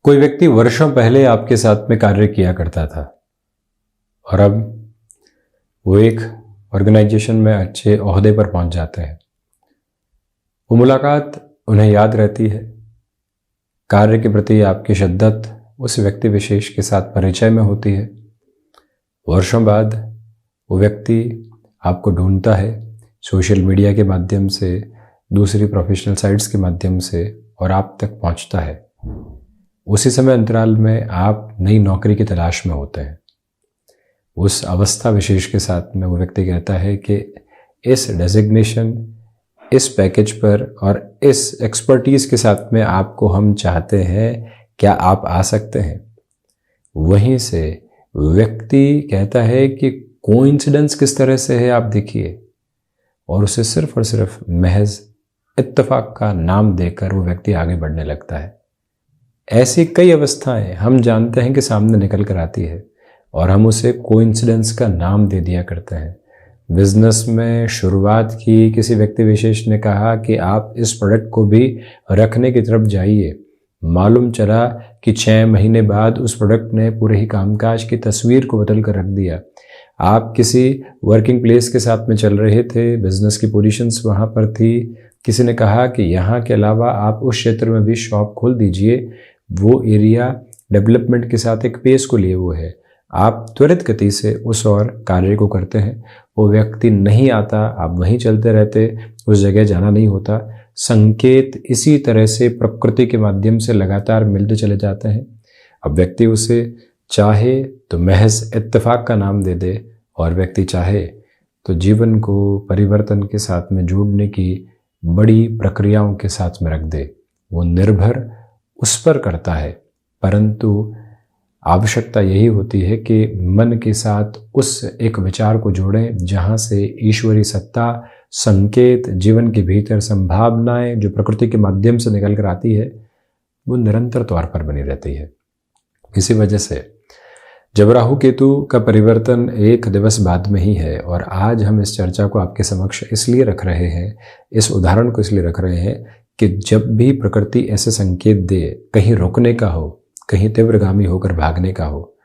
कोई व्यक्ति वर्षों पहले आपके साथ में कार्य किया करता था और अब वो एक ऑर्गेनाइजेशन में अच्छे ओहदे पर पहुंच जाते हैं। वो मुलाकात उन्हें याद रहती है। कार्य के प्रति आपकी शिद्दत उस व्यक्ति विशेष के साथ परिचय में होती है। वर्षों बाद वो व्यक्ति आपको ढूंढता है, सोशल मीडिया के माध्यम से, दूसरी प्रोफेशनल साइट्स के माध्यम से, और आप तक पहुंचता है। उसी समय अंतराल में आप नई नौकरी की तलाश में होते हैं। उस अवस्था विशेष के साथ में वो व्यक्ति कहता है कि इस डेजिग्नेशन, इस पैकेज पर और इस एक्सपर्टीज़ के साथ में आपको हम चाहते हैं, क्या आप आ सकते हैं? वहीं से व्यक्ति कहता है कि कोइंसिडेंस किस तरह से है आप देखिए, और उसे सिर्फ और सिर्फ महज इत्तेफाक का नाम देकर वो व्यक्ति आगे बढ़ने लगता है। ऐसी कई अवस्थाएं हम जानते हैं कि सामने निकल कर आती है और हम उसे कोइंसिडेंस का नाम दे दिया करते हैं। बिजनेस में शुरुआत की, किसी व्यक्ति विशेष ने कहा कि आप इस प्रोडक्ट को भी रखने की तरफ जाइए। मालूम चला कि 6 महीने बाद उस प्रोडक्ट ने पूरे ही कामकाज की तस्वीर को बदल कर रख दिया। आप किसी वर्किंग प्लेस के साथ में चल रहे थे, बिजनेस की पोजीशंस वहाँ पर थी। किसी ने कहा कि यहाँ के अलावा आप उस क्षेत्र में भी शॉप खोल दीजिए, वो एरिया डेवलपमेंट के साथ एक पेस को लिए हुए है। आप त्वरित गति से उस और कार्य को करते हैं। वो व्यक्ति नहीं आता, आप वहीं चलते रहते, उस जगह जाना नहीं होता। संकेत इसी तरह से प्रकृति के माध्यम से लगातार मिलते चले जाते हैं। अब व्यक्ति उसे चाहे तो महज इत्तेफाक का नाम दे दे, और व्यक्ति चाहे तो जीवन को परिवर्तन के साथ में जोड़ने की बड़ी प्रक्रियाओं के साथ में रख दे। वो निर्भर उस पर करता है, परंतु आवश्यकता यही होती है कि मन के साथ उस एक विचार को जोड़ें जहाँ से ईश्वरी सत्ता, संकेत, जीवन के भीतर संभावनाएं जो प्रकृति के माध्यम से निकल कर आती है, वो निरंतर तौर पर बनी रहती है। इसी वजह से जब राहु केतु का परिवर्तन एक दिवस बाद में ही है, और आज हम इस चर्चा को आपके समक्ष इसलिए रख रहे हैं, इस उदाहरण को इसलिए रख रहे हैं कि जब भी प्रकृति ऐसे संकेत दे, कहीं रुकने का हो, कहीं तीव्रगामी होकर भागने का हो,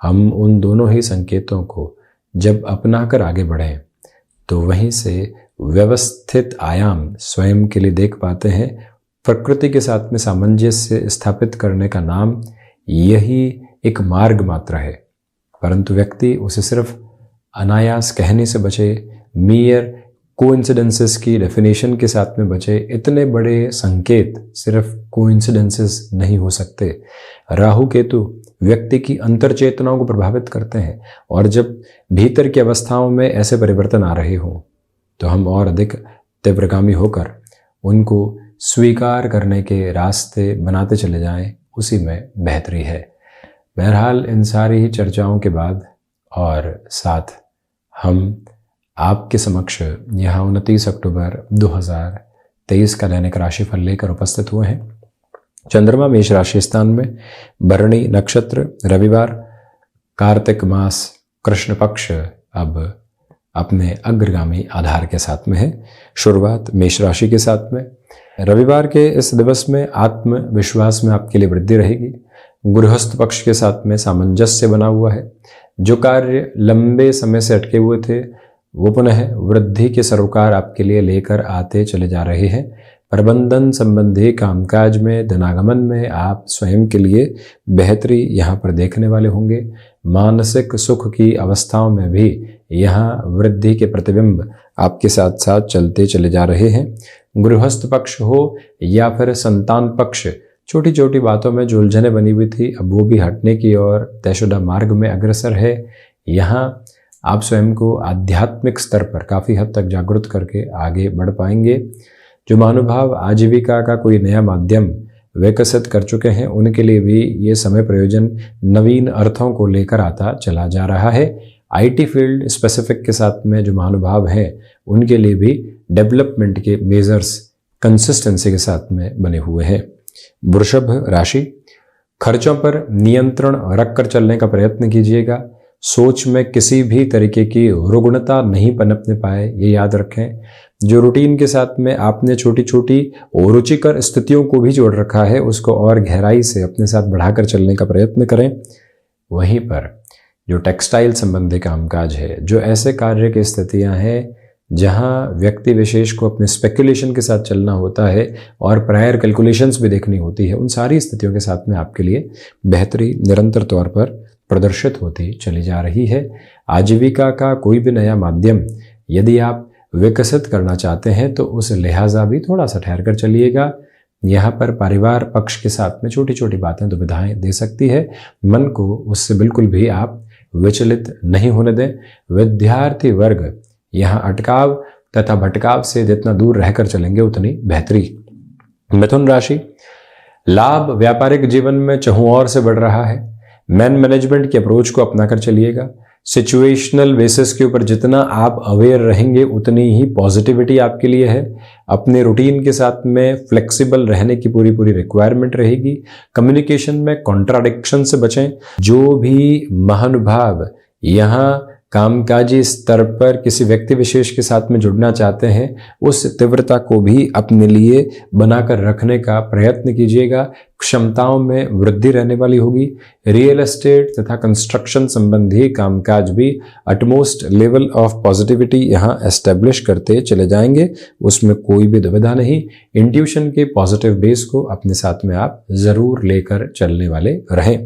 हम उन दोनों ही संकेतों को जब अपनाकर आगे बढ़ें तो वहीं से व्यवस्थित आयाम स्वयं के लिए देख पाते हैं। प्रकृति के साथ में सामंजस्य स्थापित करने का नाम यही एक मार्ग मात्र है, परंतु व्यक्ति उसे सिर्फ अनायास कहने से बचे, मियर कोइंसिडेंसेस की डेफिनेशन के साथ में बचे। इतने बड़े संकेत सिर्फ कोइंसिडेंसेस नहीं हो सकते। राहु केतु व्यक्ति की अंतर्चेतनाओं को प्रभावित करते हैं, और जब भीतर की अवस्थाओं में ऐसे परिवर्तन आ रहे हों तो हम और अधिक तीव्रगामी होकर उनको स्वीकार करने के रास्ते बनाते चले जाएं, उसी में बेहतरी है। बहरहाल इन सारी ही चर्चाओं के बाद और साथ हम आपके समक्ष यहाँ 29 अक्टूबर 2023 का दैनिक राशिफल लेकर उपस्थित हुए हैं। चंद्रमा मेष राशि स्थान में, भरणी नक्षत्र, रविवार, कार्तिक मास, कृष्ण पक्ष अब अपने अग्रगामी आधार के साथ में है। शुरुआत मेष राशि के साथ में। रविवार के इस दिवस में आत्मविश्वास में आपके लिए वृद्धि रहेगी। गृहस्थ पक्ष के साथ में सामंजस्य बना हुआ है। जो कार्य लंबे समय से अटके हुए थे वो पुनः वृद्धि के सरोकार आपके लिए लेकर आते चले जा रहे हैं। प्रबंधन संबंधी कामकाज में, धनागमन में आप स्वयं के लिए बेहतरी यहाँ पर देखने वाले होंगे। मानसिक सुख की अवस्थाओं में भी यहाँ वृद्धि के प्रतिबिंब आपके साथ साथ चलते चले जा रहे हैं। गृहस्थ पक्ष हो या फिर संतान पक्ष, छोटी छोटी बातों में जो उलझनें बनी हुई थी, अब वो भी हटने की ओर तयशुदा मार्ग में अग्रसर है। यहाँ आप स्वयं को आध्यात्मिक स्तर पर काफ़ी हद तक जागरूक करके आगे बढ़ पाएंगे। जो महानुभाव आजीविका का कोई नया माध्यम विकसित कर चुके हैं, उनके लिए भी ये समय प्रयोजन नवीन अर्थों को लेकर आता चला जा रहा है। आईटी फील्ड स्पेसिफिक के साथ में जो महानुभाव हैं, उनके लिए भी डेवलपमेंट के मेजर्स कंसिस्टेंसी के साथ में बने हुए हैं। वृषभ राशि, खर्चों पर नियंत्रण रखकर चलने का प्रयत्न कीजिएगा। सोच में किसी भी तरीके की रुग्णता नहीं पनपने पाए, ये याद रखें। जो रूटीन के साथ में आपने छोटी छोटी रुचिकर स्थितियों को भी जोड़ रखा है उसको और गहराई से अपने साथ बढ़ाकर चलने का प्रयत्न करें। वहीं पर जो टेक्सटाइल संबंधी कामकाज है, जो ऐसे कार्य की स्थितियां हैं जहां व्यक्ति विशेष को अपने स्पेकुलेशन के साथ चलना होता है और प्रायर कैलकुलेशंस भी देखनी होती है, उन सारी स्थितियों के साथ में आपके लिए बेहतरी निरंतर तौर पर प्रदर्शित होती चली जा रही है। आजीविका का कोई भी नया माध्यम यदि आप विकसित करना चाहते हैं तो उस लिहाजा भी थोड़ा सा ठहर कर चलिएगा। यहाँ पर परिवार पक्ष के साथ में छोटी छोटी बातें दुविधाएं दे सकती है, मन को उससे बिल्कुल भी आप विचलित नहीं होने दें। विद्यार्थी वर्ग यहाँ अटकाव तथा भटकाव से जितना दूर रहकर चलेंगे उतनी बेहतरी। मिथुन राशि, लाभ व्यापारिक जीवन में चहुओर से बढ़ रहा है। मैन मैनेजमेंट की अप्रोच को अपनाकर चलिएगा। सिचुएशनल बेसिस के ऊपर जितना आप अवेयर रहेंगे उतनी ही पॉजिटिविटी आपके लिए है। अपने रूटीन के साथ में फ्लेक्सिबल रहने की पूरी रिक्वायरमेंट रहेगी। कम्युनिकेशन में कॉन्ट्राडिक्शन से बचें। जो भी महानुभाव यहाँ कामकाजी स्तर पर किसी व्यक्ति विशेष के साथ में जुड़ना चाहते हैं उस तीव्रता को भी अपने लिए बनाकर रखने का प्रयत्न कीजिएगा। क्षमताओं में वृद्धि रहने वाली होगी। रियल एस्टेट तथा कंस्ट्रक्शन संबंधी कामकाज भी अटमोस्ट लेवल ऑफ पॉजिटिविटी यहाँ एस्टेब्लिश करते चले जाएंगे, उसमें कोई भी दुविधा नहीं। इंट्यूशन के पॉजिटिव बेस को अपने साथ में आप जरूर लेकर चलने वाले रहें।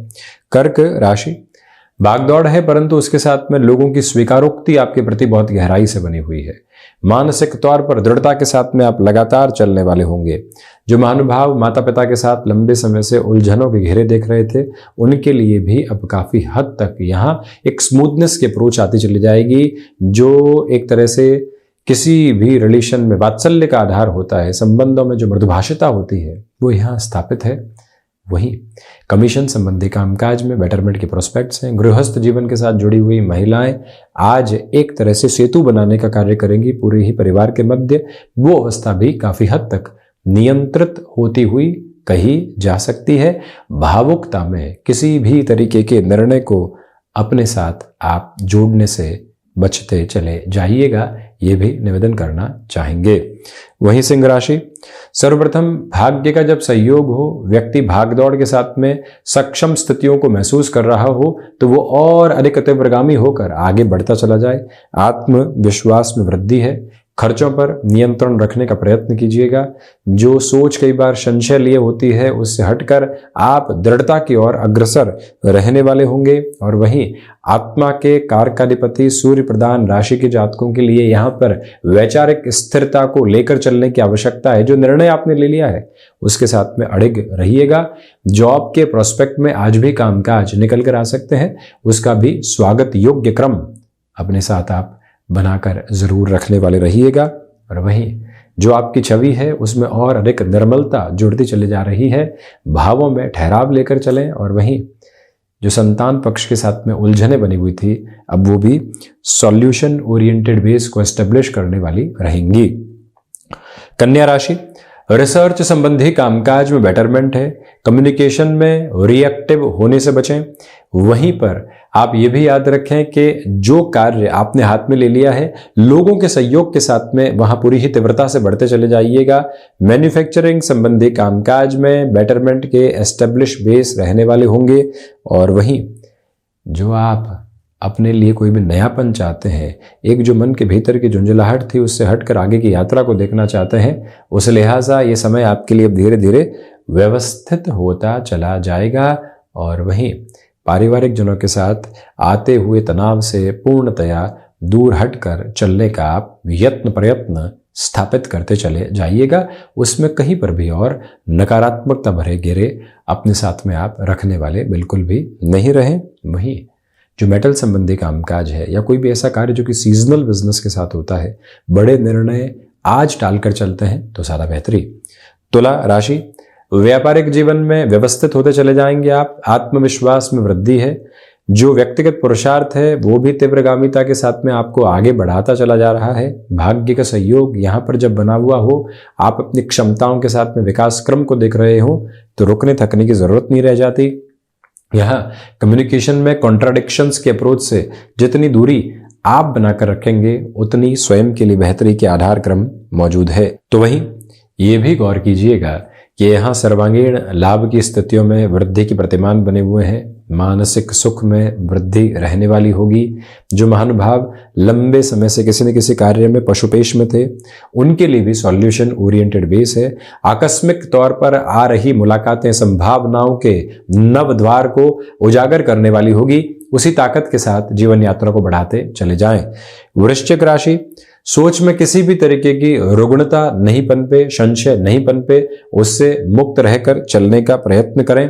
कर्क राशि, भागदौड़ है परंतु उसके साथ में लोगों की स्वीकारोक्ति आपके प्रति बहुत गहराई से बनी हुई है। मानसिक तौर पर दृढ़ता के साथ में आप लगातार चलने वाले होंगे। जो महानुभाव माता पिता के साथ लंबे समय से उलझनों के घेरे देख रहे थे उनके लिए भी अब काफी हद तक यहाँ एक स्मूथनेस की अप्रोच आती चली जाएगी। जो एक तरह से किसी भी रिलेशन में वात्सल्य का आधार होता है, संबंधों में जो मृदुभाषिता होती है वो यहाँ स्थापित है। वहीं कमीशन संबंधी कामकाज में बेटरमेंट के प्रोस्पेक्ट्स हैं। गृहस्थ जीवन के साथ जुड़ी हुई महिलाएं आज एक तरह से सेतु बनाने का कार्य करेंगी पूरे ही परिवार के मध्य। वो अवस्था भी काफी हद तक नियंत्रित होती हुई कही जा सकती है। भावुकता में किसी भी तरीके के निर्णय को अपने साथ आप जोड़ने से बचते चले जाइएगा, ये भी निवेदन करना चाहेंगे। वहीं सिंह राशि, सर्वप्रथम भाग्य का जब सहयोग हो, व्यक्ति भागदौड़ के साथ में सक्षम स्थितियों को महसूस कर रहा हो तो वो और अधिक तीव्रगामी होकर आगे बढ़ता चला जाए। आत्मविश्वास में वृद्धि है। खर्चों पर नियंत्रण रखने का प्रयत्न कीजिएगा। जो सोच कई बार संशय लिए होती है उससे हटकर आप दृढ़ता की ओर अग्रसर रहने वाले होंगे। और वहीं आत्मा के कारकाधिपति सूर्य प्रधान राशि के जातकों के लिए यहाँ पर वैचारिक स्थिरता को लेकर चलने की आवश्यकता है। जो निर्णय आपने ले लिया है उसके साथ में अड़िग रहिएगा। जॉब के प्रोस्पेक्ट में आज भी कामकाज निकल कर आ सकते हैं, उसका भी स्वागत योग्य क्रम अपने साथ आप बनाकर जरूर रखने वाले रहिएगा। और वहीं जो आपकी छवि है उसमें और अधिक निर्मलता जुड़ती चली जा रही है। भावों में ठहराव लेकर चलें। और वहीं जो संतान पक्ष के साथ में उलझने बनी हुई थी अब वो भी सॉल्यूशन ओरिएंटेड बेस को एस्टेब्लिश करने वाली रहेंगी। कन्या राशि, रिसर्च संबंधी कामकाज में बेटरमेंट है। कम्युनिकेशन में रिएक्टिव होने से बचें। वहीं पर आप ये भी याद रखें कि जो कार्य आपने हाथ में ले लिया है लोगों के सहयोग के साथ में वहां पूरी ही तीव्रता से बढ़ते चले जाइएगा। मैन्युफैक्चरिंग संबंधी कामकाज में बेटरमेंट के एस्टेब्लिश बेस रहने वाले होंगे। और वहीं जो आप अपने लिए कोई भी नयापन चाहते हैं, एक जो मन के भीतर की झुंझलाहट थी उससे हटकर आगे की यात्रा को देखना चाहते हैं, उस लिहाजा ये समय आपके लिए धीरे धीरे व्यवस्थित होता चला जाएगा। और वहीं पारिवारिक जनों के साथ आते हुए तनाव से पूर्णतया दूर हटकर चलने का आप यत्न प्रयत्न स्थापित करते चले जाइएगा। उसमें कहीं पर भी और नकारात्मकता भरे घेरे अपने साथ में आप रखने वाले बिल्कुल भी नहीं रहें। वहीं जो मेटल संबंधी कामकाज है या कोई भी ऐसा कार्य जो कि सीजनल बिजनेस के साथ होता है, बड़े निर्णय आज टालकर चलते हैं तो ज़्यादा बेहतरी। तुला राशि, व्यापारिक जीवन में व्यवस्थित होते चले जाएंगे आप। आत्मविश्वास में वृद्धि है। जो व्यक्तिगत पुरुषार्थ है वो भी तीव्रगामिता के साथ में आपको आगे बढ़ाता चला जा रहा है। भाग्य का सहयोग यहाँ पर जब बना हुआ हो, आप अपनी क्षमताओं के साथ में विकास क्रम को देख रहे हो तो रुकने थकने की जरूरत नहीं रह जाती। यहाँ कम्युनिकेशन में कॉन्ट्राडिक्शंस के अप्रोच से जितनी दूरी आप बनाकर रखेंगे उतनी स्वयं के लिए बेहतरी के आधार क्रम मौजूद है। तो वहीं ये भी गौर कीजिएगा कि यहाँ सर्वांगीण लाभ की स्थितियों में वृद्धि के प्रतिमान बने हुए हैं। मानसिक सुख में वृद्धि रहने वाली होगी। जो महानुभाव लंबे समय से किसी न किसी कार्य में पशुपेश में थे, उनके लिए भी सॉल्यूशन ओरिएंटेड बेस है। आकस्मिक तौर पर आ रही मुलाकातें संभावनाओं के नव द्वार को उजागर करने वाली होगी। उसी ताकत के साथ जीवन यात्रा को बढ़ाते चले जाएं। वृश्चिक राशि, सोच में किसी भी तरीके की रुग्णता नहीं पनपे, संशय नहीं पनपे, उससे मुक्त रहकर चलने का प्रयत्न करें।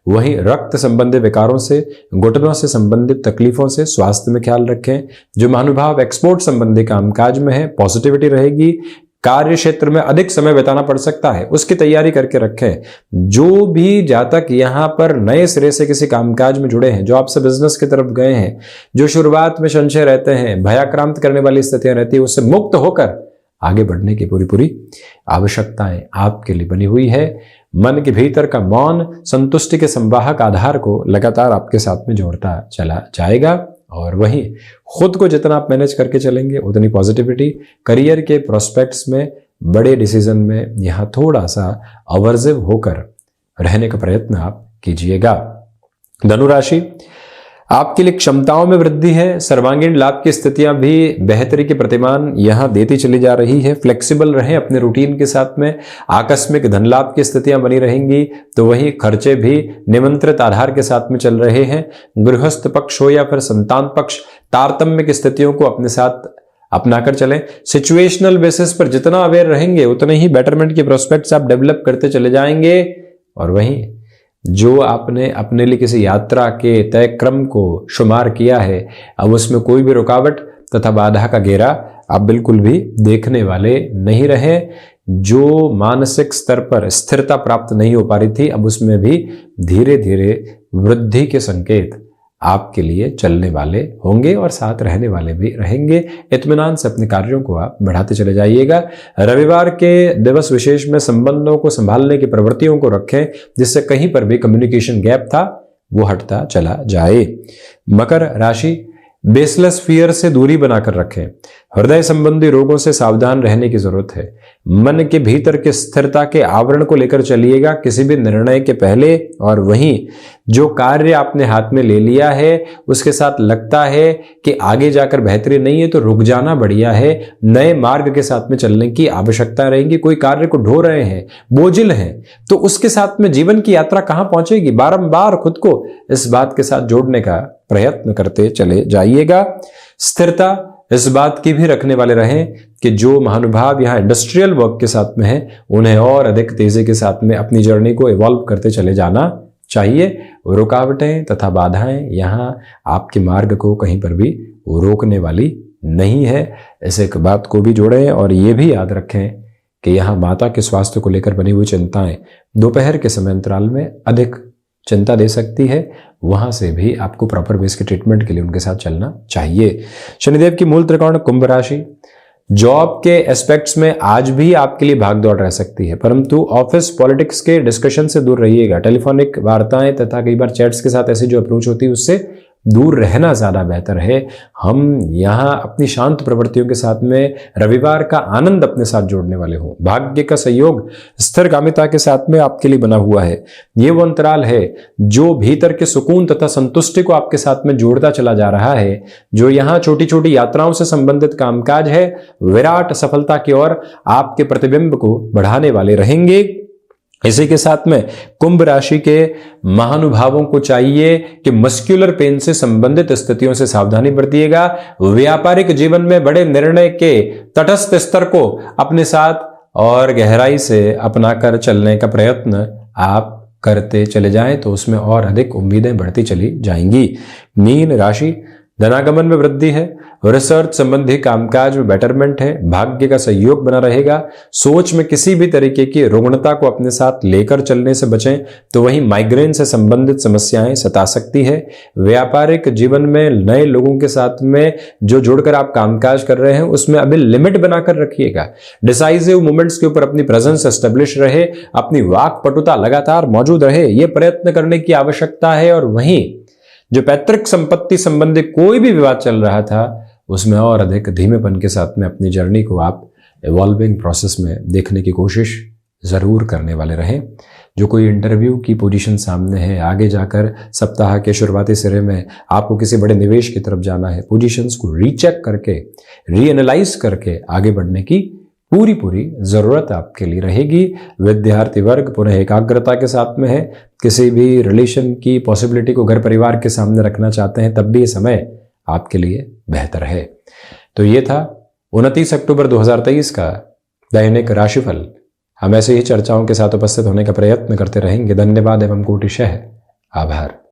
वहीं रक्त संबंधी विकारों से, घुटनों से संबंधित तकलीफों से स्वास्थ्य में ख्याल रखें। जो महानुभाव एक्सपोर्ट संबंधी कामकाज में है, पॉजिटिविटी रहेगी। कार्य क्षेत्र में अधिक समय बिताना पड़ सकता है, उसकी तैयारी करके रखें। जो भी जातक यहाँ पर नए सिरे से किसी कामकाज में जुड़े हैं, जो आपसे बिजनेस की तरफ गए हैं, जो शुरुआत में संशय रहते हैं, भयाक्रांत करने वाली स्थितियां रहती है, उससे मुक्त होकर आगे बढ़ने की पूरी आवश्यकताएं आपके लिए बनी हुई है। मन के भीतर का मौन संतुष्टि के संवाहक आधार को लगातार आपके साथ में जोड़ता चला जाएगा। और वहीं खुद को जितना आप मैनेज करके चलेंगे उतनी पॉजिटिविटी। करियर के प्रोस्पेक्ट्स में, बड़े डिसीजन में यहाँ थोड़ा सा अवर्जिव होकर रहने का प्रयत्न आप कीजिएगा। धनुराशि, आपके लिए क्षमताओं में वृद्धि है। सर्वांगीण लाभ की स्थितियां भी बेहतरी के प्रतिमान यहां देती चली जा रही है। फ्लेक्सिबल रहें अपने रूटीन के साथ में। आकस्मिक धन लाभ की स्थितियां बनी रहेंगी, तो वही खर्चे भी निमंत्रित आधार के साथ में चल रहे हैं। गृहस्थ पक्ष हो या फिर संतान पक्ष, तारतम्य की स्थितियों को अपने साथ अपनाकर चलें। सिचुएशनल बेसिस पर जितना अवेयर रहेंगे उतने ही बेटरमेंट के प्रोस्पेक्ट्स आप डेवलप करते चले जाएंगे। और वहीं जो आपने अपने लिए किसी यात्रा के तय क्रम को शुमार किया है, अब उसमें कोई भी रुकावट तथा बाधा का घेरा आप बिल्कुल भी देखने वाले नहीं रहे। जो मानसिक स्तर पर स्थिरता प्राप्त नहीं हो पा रही थी, अब उसमें भी धीरे धीरे वृद्धि के संकेत आपके लिए चलने वाले होंगे और साथ रहने वाले भी रहेंगे। इत्मीनान से अपने कार्यों को आप बढ़ाते चले जाइएगा। रविवार के दिवस विशेष में संबंधों को संभालने की प्रवृत्तियों को रखें, जिससे कहीं पर भी कम्युनिकेशन गैप था वो हटता चला जाए। मकर राशि, बेसलेस फियर से दूरी बनाकर रखें। हृदय संबंधी रोगों से सावधान रहने की जरूरत है। मन के भीतर के स्थिरता के आवरण को लेकर चलिएगा किसी भी निर्णय के पहले। और वहीं जो कार्य आपने हाथ में ले लिया है उसके साथ लगता है कि आगे जाकर बेहतरी नहीं है, तो रुक जाना बढ़िया है। नए मार्ग के साथ में चलने की आवश्यकता रहेगी। कोई कार्य को ढो रहे हैं, बोझिल हैं, तो उसके साथ में जीवन की यात्रा कहां पहुंचेगी। बारंबार खुद को इस बात के साथ जोड़ने का प्रयत्न करते चले जाइएगा। स्थिरता इस बात की भी रखने वाले रहें कि जो महानुभाव यहाँ इंडस्ट्रियल वर्क के साथ में हैं, उन्हें और अधिक तेजी के साथ में अपनी जर्नी को इवॉल्व करते चले जाना चाहिए। रुकावटें तथा बाधाएं यहाँ आपके मार्ग को कहीं पर भी रोकने वाली नहीं है। इस एक बात को भी जोड़ें और ये भी याद रखें कि यहाँ माता के स्वास्थ्य को लेकर बनी हुई चिंताएं दोपहर के समय अंतराल में अधिक चिंता दे सकती है। वहां से भी आपको प्रॉपर बेस के ट्रीटमेंट के लिए उनके साथ चलना चाहिए। शनिदेव की मूल त्रिकोण कुंभ राशि, जॉब के एस्पेक्ट्स में आज भी आपके लिए भागदौड़ रह सकती है, परंतु ऑफिस पॉलिटिक्स के डिस्कशन से दूर रहिएगा। टेलीफोनिक वार्ताएं तथा कई बार चैट्स के साथ ऐसी जो अप्रोच होती है उससे दूर रहना ज्यादा बेहतर है। हम यहाँ अपनी शांत प्रवृत्तियों के साथ में रविवार का आनंद अपने साथ जोड़ने वाले हों। भाग्य का सहयोग स्थिरगामिता के साथ में आपके लिए बना हुआ है। ये वो अंतराल है जो भीतर के सुकून तथा संतुष्टि को आपके साथ में जोड़ता चला जा रहा है। जो यहाँ छोटी छोटी यात्राओं से संबंधित कामकाज है, विराट सफलता की ओर आपके प्रतिबिंब को बढ़ाने वाले रहेंगे। इसी के साथ में कुंभ राशि के महानुभावों को चाहिए कि मस्कुलर पेन से संबंधित स्थितियों से सावधानी बरतिएगा। व्यापारिक जीवन में बड़े निर्णय के तटस्थ स्तर को अपने साथ और गहराई से अपनाकर चलने का प्रयत्न आप करते चले जाएं तो उसमें और अधिक उम्मीदें बढ़ती चली जाएंगी। मीन राशि, धनागमन में वृद्धि है। रिसर्च संबंधी कामकाज में बेटरमेंट है। भाग्य का सहयोग बना रहेगा। सोच में किसी भी तरीके की रुग्णता को अपने साथ लेकर चलने से बचें, तो वहीं माइग्रेन से संबंधित समस्याएं सता सकती है। व्यापारिक जीवन में नए लोगों के साथ में जो जुड़कर आप कामकाज कर रहे हैं उसमें अभी लिमिट बनाकर रखिएगा। डिसाइसिव मूवमेंट्स के ऊपर अपनी प्रेजेंस एस्टेब्लिश रहे, अपनी वाक पटुता लगातार मौजूद रहे, यह प्रयत्न करने की आवश्यकता है। और वहीं जो पैतृक संपत्ति संबंधी कोई भी विवाद चल रहा था उसमें और अधिक धीमेपन के साथ में अपनी जर्नी को आप इवॉल्विंग प्रोसेस में देखने की कोशिश ज़रूर करने वाले रहें। जो कोई इंटरव्यू की पोजीशन सामने है, आगे जाकर सप्ताह के शुरुआती सिरे में आपको किसी बड़े निवेश की तरफ जाना है, पोजीशंस को रीचेक करके, रीएनालाइज करके आगे बढ़ने की पूरी ज़रूरत आपके लिए रहेगी। विद्यार्थी वर्ग पुनः एकाग्रता के साथ में है, किसी भी रिलेशन की पॉसिबिलिटी को घर परिवार के सामने रखना चाहते हैं, तब भी ये समय आपके लिए बेहतर है। तो ये था 29 अक्टूबर 2023 का दैनिक राशिफल। हम ऐसे ही चर्चाओं के साथ उपस्थित होने का प्रयत्न करते रहेंगे। धन्यवाद एवं कोटिशः आभार।